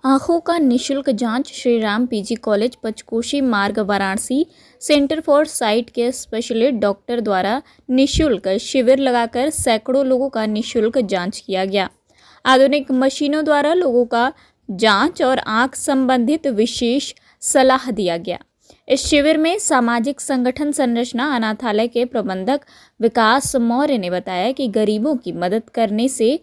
आंखों का निःशुल्क जांच श्री राम पीजी कॉलेज पंचकोशी मार्ग वाराणसी सेंटर फॉर साइट के स्पेशलिस्ट डॉक्टर द्वारा निःशुल्क शिविर लगाकर सैकड़ों लोगों का निःशुल्क जांच किया गया। आधुनिक मशीनों द्वारा लोगों का जांच और आंख संबंधित विशेष सलाह दिया गया। इस शिविर में सामाजिक संगठन संरचना अनाथालय के प्रबंधक विकास मौर्य ने बताया कि गरीबों की मदद करने से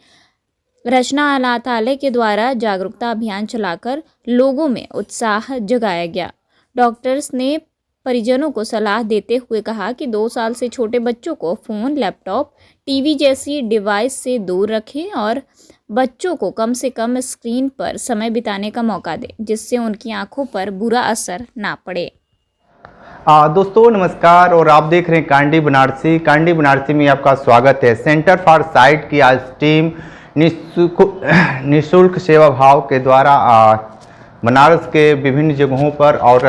रचना अनाथालय के द्वारा जागरूकता अभियान चलाकर लोगों में उत्साह जगाया गया। डॉक्टर्स ने परिजनों को सलाह देते हुए कहा कि 2 साल से छोटे बच्चों को फ़ोन, लैपटॉप, टीवी जैसी डिवाइस से दूर रखें और बच्चों को कम से कम स्क्रीन पर समय बिताने का मौका दें, जिससे उनकी आंखों पर बुरा असर ना पड़े। दोस्तों नमस्कार और आप देख रहे हैं कांडी बनारसी में आपका स्वागत है। सेंटर फॉर साइट की आज टीम निःशुल्क सेवा भाव के द्वारा बनारस के विभिन्न जगहों पर और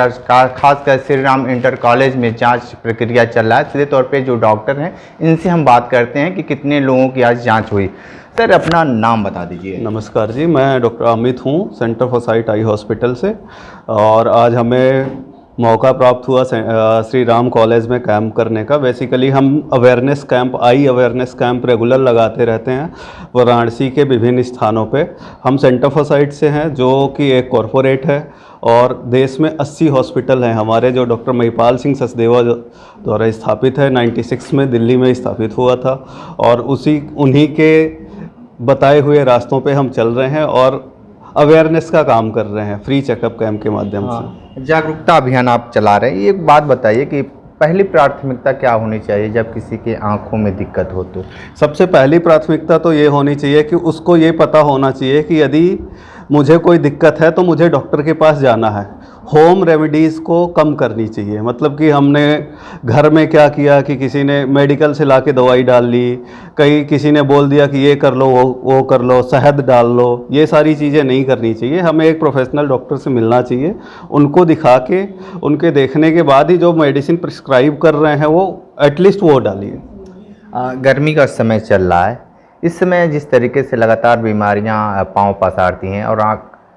खासकर श्री राम इंटर कॉलेज में जांच प्रक्रिया चल रहा है। सीधे तौर पे जो डॉक्टर हैं इनसे हम बात करते हैं कि कितने लोगों की आज जांच हुई। सर अपना नाम बता दीजिए। नमस्कार जी, मैं डॉक्टर अमित हूँ centre for site eye hospital से। और आज हमें मौका प्राप्त हुआ श्री राम कॉलेज में कैंप करने का। बेसिकली हम अवेयरनेस कैंप, आई अवेयरनेस कैंप रेगुलर लगाते रहते हैं वाराणसी के विभिन्न स्थानों पे। हम सेंटर फॉर साइट से हैं जो कि एक कॉरपोरेट है और देश में 80 हॉस्पिटल हैं हमारे, जो डॉक्टर महिपाल सिंह सचदेवा द्वारा स्थापित है। 96 में दिल्ली में स्थापित हुआ था और उन्हीं के बताए हुए रास्तों पे हम चल रहे हैं और अवेयरनेस का काम कर रहे हैं फ्री चेकअप कैंप के माध्यम से। जागरूकता अभियान आप चला रहे हैं। एक बात बताइए कि पहली प्राथमिकता क्या होनी चाहिए जब किसी के आंखों में दिक्कत हो तो? सबसे पहली प्राथमिकता तो ये होनी चाहिए कि उसको ये पता होना चाहिए कि यदि मुझे कोई दिक्कत है तो मुझे डॉक्टर के पास जाना है। होम रेमेडीज़ को कम करनी चाहिए। मतलब कि हमने घर में क्या किया कि किसी ने मेडिकल से लाके दवाई डाल ली, किसी ने बोल दिया कि ये कर लो, वो कर लो, शहद डाल लो। ये सारी चीज़ें नहीं करनी चाहिए। हमें एक प्रोफेशनल डॉक्टर से मिलना चाहिए, उनको दिखा के उनके देखने के बाद ही जो मेडिसिन प्रिस्क्राइब कर रहे हैं वो एटलीस्ट वो डालिए। गर्मी का समय चल रहा है, इस समय जिस तरीके से लगातार बीमारियां पांव पसारती हैं और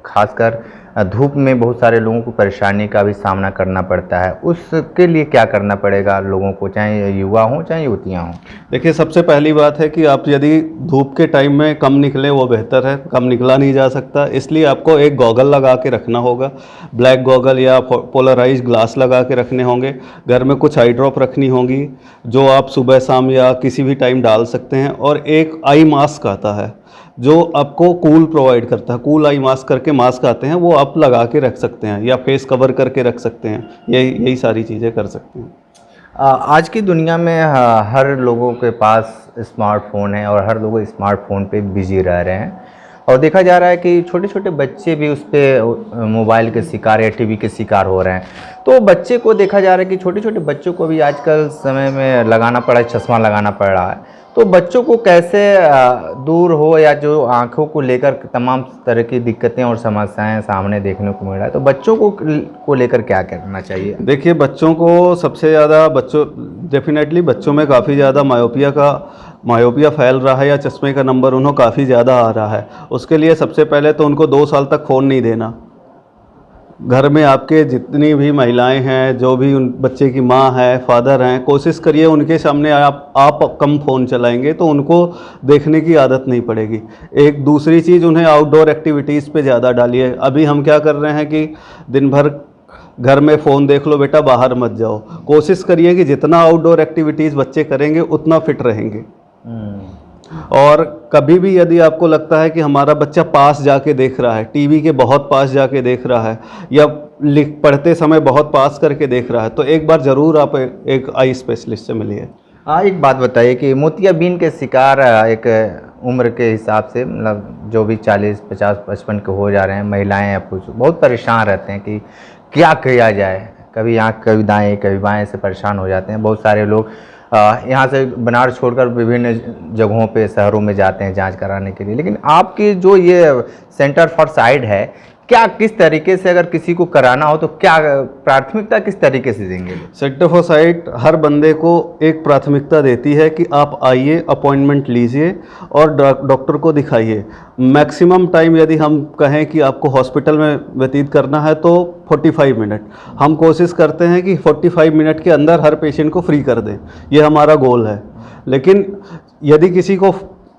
खासकर धूप में बहुत सारे लोगों को परेशानी का भी सामना करना पड़ता है, उसके लिए क्या करना पड़ेगा लोगों को, चाहे युवा हों चाहे युवतियाँ हों? देखिए, सबसे पहली बात है कि आप यदि धूप के टाइम में कम निकलें वो बेहतर है। कम निकला नहीं जा सकता, इसलिए आपको एक गॉगल लगा के रखना होगा। ब्लैक गॉगल या पोलराइज ग्लास लगा के रखने होंगे। घर में कुछ आई ड्रॉप रखनी होंगी जो आप सुबह शाम या किसी भी टाइम डाल सकते हैं। और एक आई मास्क आता है जो आपको कूल प्रोवाइड करता है। कूल आई मास्क करके मास्क आते हैं, वो आप लगा के रख सकते हैं या फेस कवर करके रख सकते हैं। यही सारी चीज़ें कर सकते हैं। आज की दुनिया में हर लोगों के पास स्मार्टफोन है और हर लोग स्मार्टफोन पे बिजी रह रहे हैं और देखा जा रहा है कि छोटे छोटे बच्चे भी उस पर मोबाइल के शिकार या टीवी के शिकार हो रहे हैं। तो बच्चे को देखा जा रहा है कि छोटे छोटे बच्चों को भी आजकल समय में लगाना पड़ा है, चश्मा लगाना पड़ रहा है। तो बच्चों को कैसे दूर हो, या जो आंखों को लेकर तमाम तरह की दिक्कतें और समस्याएं सामने देखने को मिल रहा है, तो बच्चों को लेकर क्या करना चाहिए? देखिए, बच्चों को सबसे ज़्यादा डेफिनेटली बच्चों में काफ़ी ज़्यादा मायोपिया फैल रहा है या चश्मे का नंबर उन्हें काफ़ी ज़्यादा आ रहा है। उसके लिए सबसे पहले तो उनको 2 साल तक फ़ोन नहीं देना। घर में आपके जितनी भी महिलाएं हैं, जो भी उन बच्चे की माँ है, फादर हैं, कोशिश करिए उनके सामने आप कम फ़ोन चलाएंगे तो उनको देखने की आदत नहीं पड़ेगी। एक दूसरी चीज़, उन्हें आउटडोर एक्टिविटीज़ पे ज़्यादा डालिए। अभी हम क्या कर रहे हैं कि दिन भर घर में फ़ोन देख लो, बेटा बाहर मत जाओ। कोशिश करिए कि जितना आउटडोर एक्टिविटीज़ बच्चे करेंगे उतना फिट रहेंगे। और कभी भी यदि आपको लगता है कि हमारा बच्चा पास जाके देख रहा है, टीवी के बहुत पास जाके देख रहा है या पढ़ते समय बहुत पास करके देख रहा है, तो एक बार ज़रूर आप एक आई स्पेशलिस्ट से मिलिए। एक बात बताइए कि मोतियाबिंद के शिकार एक उम्र के हिसाब से, मतलब जो भी 40, 50, 55 के हो जा रहे हैं महिलाएं या पुरुष, बहुत परेशान रहते हैं कि क्या किया जाए। कभी आँख, कभी दाएँ, कभी बाएँ से परेशान हो जाते हैं। बहुत सारे लोग यहाँ से बनारस छोड़कर विभिन्न जगहों पे, शहरों में जाते हैं जांच कराने के लिए। लेकिन आपकी जो ये सेंटर फॉर साइट है, क्या किस तरीके से अगर किसी को कराना हो तो क्या प्राथमिकता किस तरीके से देंगे? सेंटर फॉर साइट हर बंदे को एक प्राथमिकता देती है कि आप आइए, अपॉइंटमेंट लीजिए और डॉक्टर को दिखाइए। मैक्सिमम टाइम यदि हम कहें कि आपको हॉस्पिटल में व्यतीत करना है तो 45 मिनट। हम कोशिश करते हैं कि 45 मिनट के अंदर हर पेशेंट को फ्री कर दें, ये हमारा गोल है। लेकिन यदि किसी को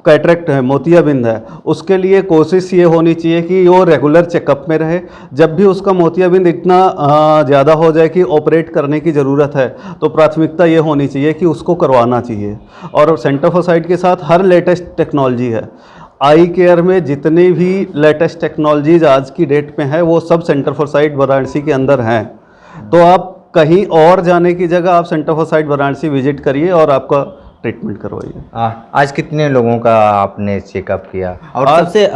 कैटरेक्ट है, मोतियाबिंद है, उसके लिए कोशिश ये होनी चाहिए कि वो रेगुलर चेकअप में रहे। जब भी उसका मोतियाबिंद इतना ज़्यादा हो जाए कि ऑपरेट करने की ज़रूरत है तो प्राथमिकता ये होनी चाहिए कि उसको करवाना चाहिए। और सेंटर फॉर साइट के साथ हर लेटेस्ट टेक्नोलॉजी है। आई केयर में जितनी भी लेटेस्ट टेक्नोलॉजीज आज की डेट में है वो sub centre for site Varanasi के अंदर हैं। तो आप कहीं और जाने की जगह आप centre for site Varanasi visit करिए और आपका ट्रीटमेंट करवाइए। आज कितने लोगों का आपने चेकअप किया और सबसे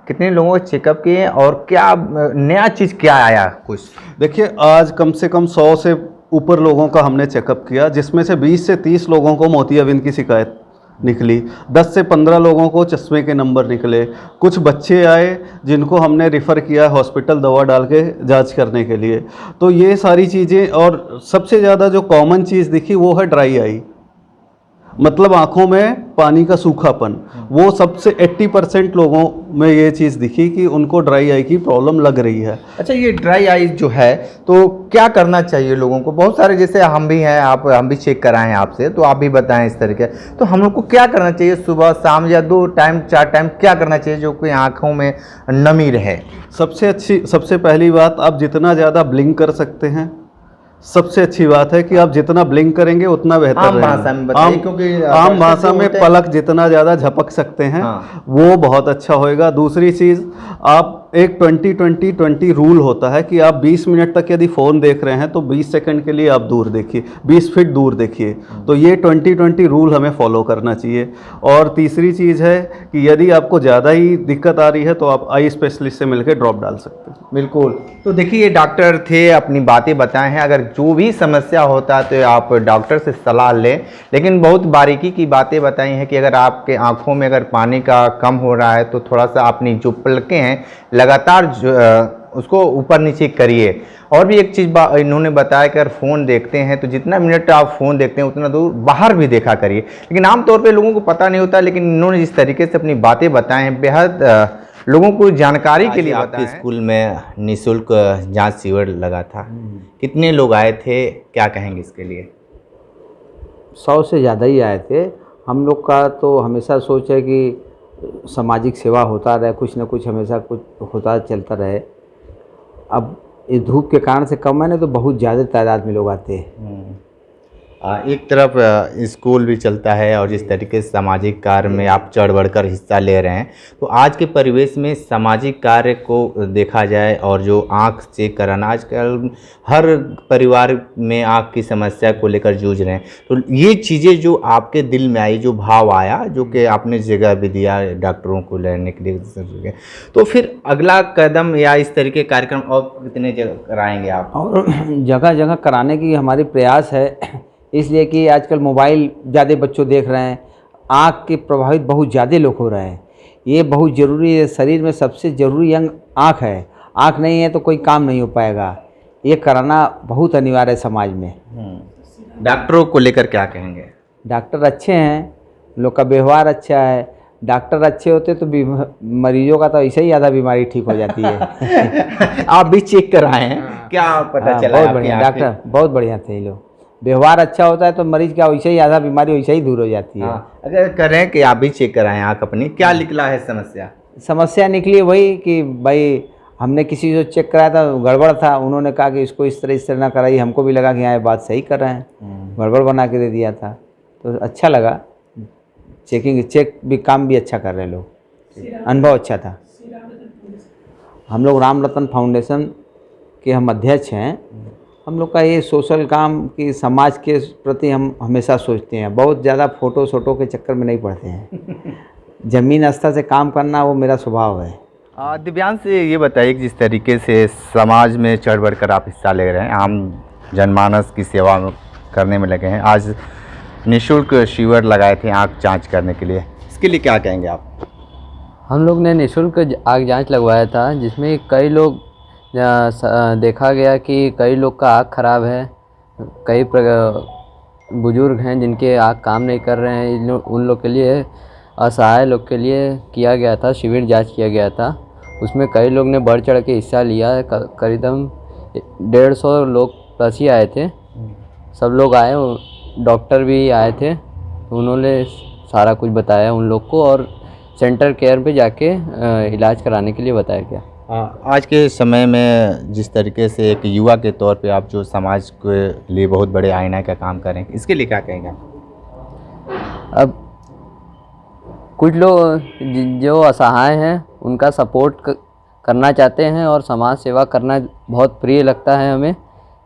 कितने लोगों का चेकअप किए और क्या नया चीज़ क्या आया कुछ? देखिए, आज कम से कम 100 से ऊपर लोगों का हमने चेकअप किया, जिसमें से 20 से 30 लोगों को मोतियाबिंद की शिकायत निकली, 10 से 15 लोगों को चश्मे के नंबर निकले, कुछ बच्चे आए जिनको हमने रिफ़र किया हॉस्पिटल दवा डाल के जांच करने के लिए। तो ये सारी चीज़ें, और सबसे ज़्यादा जो कॉमन चीज़ दिखी वो है ड्राई आई, मतलब आँखों में पानी का सूखापन। वो सबसे 80% लोगों में ये चीज़ दिखी कि उनको ड्राई आई की प्रॉब्लम लग रही है। अच्छा, ये ड्राई आई जो है तो क्या करना चाहिए लोगों को? बहुत सारे, जैसे हम भी हैं, हम भी चेक कराएं हैं आपसे, तो आप भी बताएं इस तरीके। तो हम लोग को क्या करना चाहिए, सुबह शाम या 2 टाइम 4 टाइम क्या करना चाहिए जो कि आँखों में नमी रहे? सबसे पहली बात, आप जितना ज़्यादा ब्लिंक कर सकते हैं, सबसे अच्छी बात है कि आप जितना ब्लिंक करेंगे उतना बेहतर आम भाषा में बताइए, क्योंकि आम भाषा में पलक जितना ज़्यादा झपक सकते हैं वो बहुत अच्छा होएगा। दूसरी चीज़, आप एक 20-20-20 रूल होता है कि आप 20 मिनट तक यदि फ़ोन देख रहे हैं तो 20 सेकंड के लिए आप दूर देखिए, 20 फीट दूर देखिए। तो ये 20-20 रूल हमें फॉलो करना चाहिए। और तीसरी चीज़ है कि यदि आपको ज़्यादा ही दिक्कत आ रही है तो आप आई स्पेशलिस्ट से मिलकर ड्रॉप डाल सकते हैं। बिल्कुल। तो देखिए, ये डॉक्टर थे, अपनी बातें बताए हैं। अगर जो भी समस्या होता है तो आप डॉक्टर से सलाह लें, लेकिन बहुत बारीकी की बातें बताई हैं कि अगर आपके आँखों में अगर पानी का कम हो रहा है तो थोड़ा सा अपनी जो पलकें हैं लगातार उसको ऊपर नीचे करिए। और भी एक चीज़ इन्होंने बताया कि अगर फ़ोन देखते हैं तो जितना मिनट आप फ़ोन देखते हैं उतना दूर बाहर भी देखा करिए। लेकिन आमतौर पे लोगों को पता नहीं होता, लेकिन इन्होंने जिस तरीके से अपनी बातें बताएं हैं, बेहद लोगों को जानकारी के लिए बताएं। स्कूल में निःशुल्क जांच शिविर लगा था, कितने लोग आए थे, क्या कहेंगे इसके लिए? 100 से ज़्यादा ही आए थे। हम लोग का तो हमेशा सोच है कि सामाजिक सेवा होता रहे, कुछ न कुछ हमेशा कुछ होता चलता रहे। अब इस धूप के कारण से कम है ना, तो बहुत ज़्यादा तादाद में लोग आते हैं। एक तरफ स्कूल भी चलता है और जिस तरीके से सामाजिक कार्य में आप चढ़ बढ़कर हिस्सा ले रहे हैं, तो आज के परिवेश में सामाजिक कार्य को देखा जाए और जो आँख चेक कराना, आजकल हर परिवार में आँख की समस्या को लेकर जूझ रहे हैं। तो ये चीज़ें जो आपके दिल में आई, जो भाव आया, जो कि आपने जगह भी दिया डॉक्टरों को लेने के लिए, तो फिर अगला कदम या इस तरीके कार्यक्रम और कितने जगह कराएंगे आप? और जगह जगह कराने की हमारी प्रयास है, इसलिए कि आजकल मोबाइल ज़्यादा बच्चों देख रहे हैं, आँख के प्रभावित बहुत ज़्यादा लोग हो रहे हैं। ये बहुत ज़रूरी है, शरीर में सबसे ज़रूरी अंग आँख है। आँख नहीं है तो कोई काम नहीं हो पाएगा। ये कराना बहुत अनिवार्य है समाज में। डॉक्टरों को लेकर क्या कहेंगे? डॉक्टर अच्छे हैं, लोग का व्यवहार अच्छा है। डॉक्टर अच्छे होते तो मरीजों का तो ऐसे ही ज़्यादा बीमारी ठीक हो जाती है। आप भी चेक कराए हैं, क्या पता चला? बहुत बढ़िया डॉक्टर, बहुत बढ़िया थे ये लोग। व्यवहार अच्छा होता है तो मरीज का वैसे ही आधा बीमारी वैसे ही दूर हो जाती है। अगर करें कि आप भी चेक कराएं आँख अपनी, क्या निकला है समस्या निकली वही कि भाई हमने किसी को चेक कराया था, गड़बड़ था, उन्होंने कहा कि इसको इस तरह ना कराइए। हमको भी लगा कि हाँ ये बात सही कर रहे हैं, गड़बड़ बना के दे दिया था, तो अच्छा लगा। चेक भी काम भी अच्छा कर रहे लोग, अनुभव अच्छा था। हम लोग राम रतन फाउंडेशन के हम अध्यक्ष हैं। हम लोग का ये सोशल काम कि समाज के प्रति हम हमेशा सोचते हैं, बहुत ज़्यादा फ़ोटो के चक्कर में नहीं पड़ते हैं। ज़मीन स्तर से काम करना वो मेरा स्वभाव है। दिव्यांश से ये बताइए कि जिस तरीके से समाज में चढ़ बढ़ कर आप हिस्सा ले रहे हैं, आम जनमानस की सेवा करने में लगे हैं, आज निःशुल्क शिविर लगाए थे आँख जांच करने के लिए, इसके लिए क्या कहेंगे आप? हम लोग ने निःशुल्क आँख जांच लगवाया था, जिसमें कई लोग देखा गया कि कई लोग का आँख ख़राब है, कई बुज़ुर्ग हैं जिनके आँख काम नहीं कर रहे हैं, उन लोग के लिए, असहाय लोग के लिए किया गया था, शिविर जांच किया गया था। उसमें कई लोग ने बढ़ चढ़ के हिस्सा लिया है, करीबन 150 लोग प्लस ही आए थे। सब लोग आए, डॉक्टर भी आए थे, उन्होंने सारा कुछ बताया उन लोग को और सेंटर केयर पे जाके इलाज कराने के लिए बताया गया। आज के समय में जिस तरीके से एक युवा के तौर पे आप जो समाज के लिए बहुत बड़े आईना का काम करें, इसके लिए क्या कहेंगे? अब कुछ लोग जो असहाय हैं उनका सपोर्ट करना चाहते हैं और समाज सेवा करना बहुत प्रिय लगता है हमें,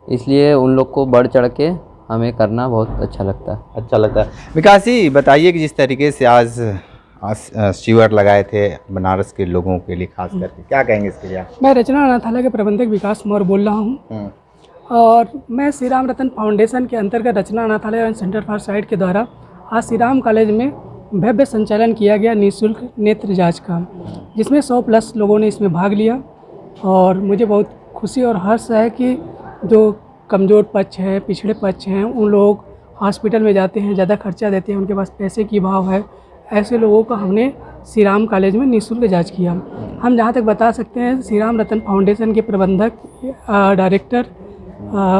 इसलिए उन लोग को बढ़ चढ़ के हमें करना बहुत अच्छा लगता है। विकास जी बताइए कि जिस तरीके से आज शिविर लगाए थे बनारस के लोगों के लिए खास करके, क्या कहेंगे इसके लिए? मैं रचना अनाथालय के प्रबंधक विकास मौर्य बोल रहा हूँ और मैं श्री राम रतन फाउंडेशन के अंतर्गत रचना अनाथालय एंड सेंटर फॉर साइट के द्वारा आज श्री राम कॉलेज में भव्य संचालन किया गया निःशुल्क नेत्र जांच का, जिसमें 100+ लोगों ने इसमें भाग लिया और मुझे बहुत खुशी और हर्ष है कि जो कमज़ोर पक्ष है, पिछड़े पक्ष हैं, उन लोग हॉस्पिटल में जाते हैं, ज़्यादा खर्चा देते हैं, उनके पास पैसे की अभाव है, ऐसे लोगों का हमने श्री राम कॉलेज में निःशुल्क जांच किया। हम जहाँ तक बता सकते हैं, श्री राम रतन फाउंडेशन के प्रबंधक डायरेक्टर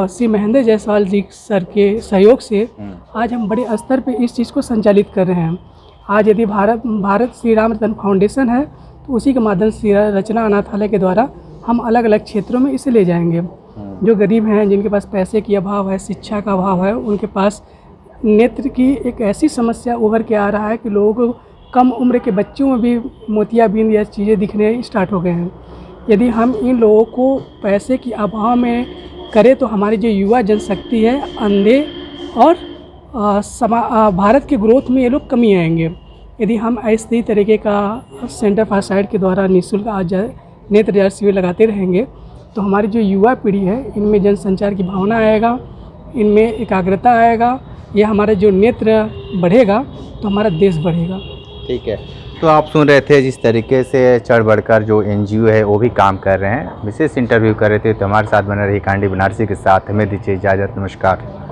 श्री महेंद्र जायसवाल जी सर के सहयोग से आज हम बड़े स्तर पे इस चीज़ को संचालित कर रहे हैं। आज यदि भारत श्री राम रतन फाउंडेशन है तो उसी के माध्यम से रचना अनाथालय के द्वारा हम अलग अलग क्षेत्रों में इसे ले जाएंगे। जो गरीब हैं, जिनके पास पैसे की अभाव है, शिक्षा का अभाव है, उनके पास नेत्र की एक ऐसी समस्या उभर के आ रहा है कि लोगों को कम उम्र के बच्चों में भी मोतियाबिंद या चीज़ें दिखने स्टार्ट हो गए हैं। यदि हम इन लोगों को पैसे की अभाव में करें तो हमारी जो युवा जनशक्ति है, अंधे और भारत के ग्रोथ में ये लोग कमी आएंगे। यदि हम इसी तरीके का सेंटर फॉर साइट के द्वारा निःशुल्क आज नेत्र जांच शिविर लगाते रहेंगे तो हमारी जो युवा पीढ़ी है, इनमें जनसंचार की भावना आएगा, इनमें एकाग्रता आएगा, ये हमारा जो नेत्र बढ़ेगा तो हमारा देश बढ़ेगा। ठीक है, तो आप सुन रहे थे जिस तरीके से चढ़ बढ़कर जो NGO है वो भी काम कर रहे हैं, विशेष इंटरव्यू कर रहे थे। तो हमारे साथ बने रही कांडी बनारसी के साथ, हमें दीजिए इजाज़त, नमस्कार।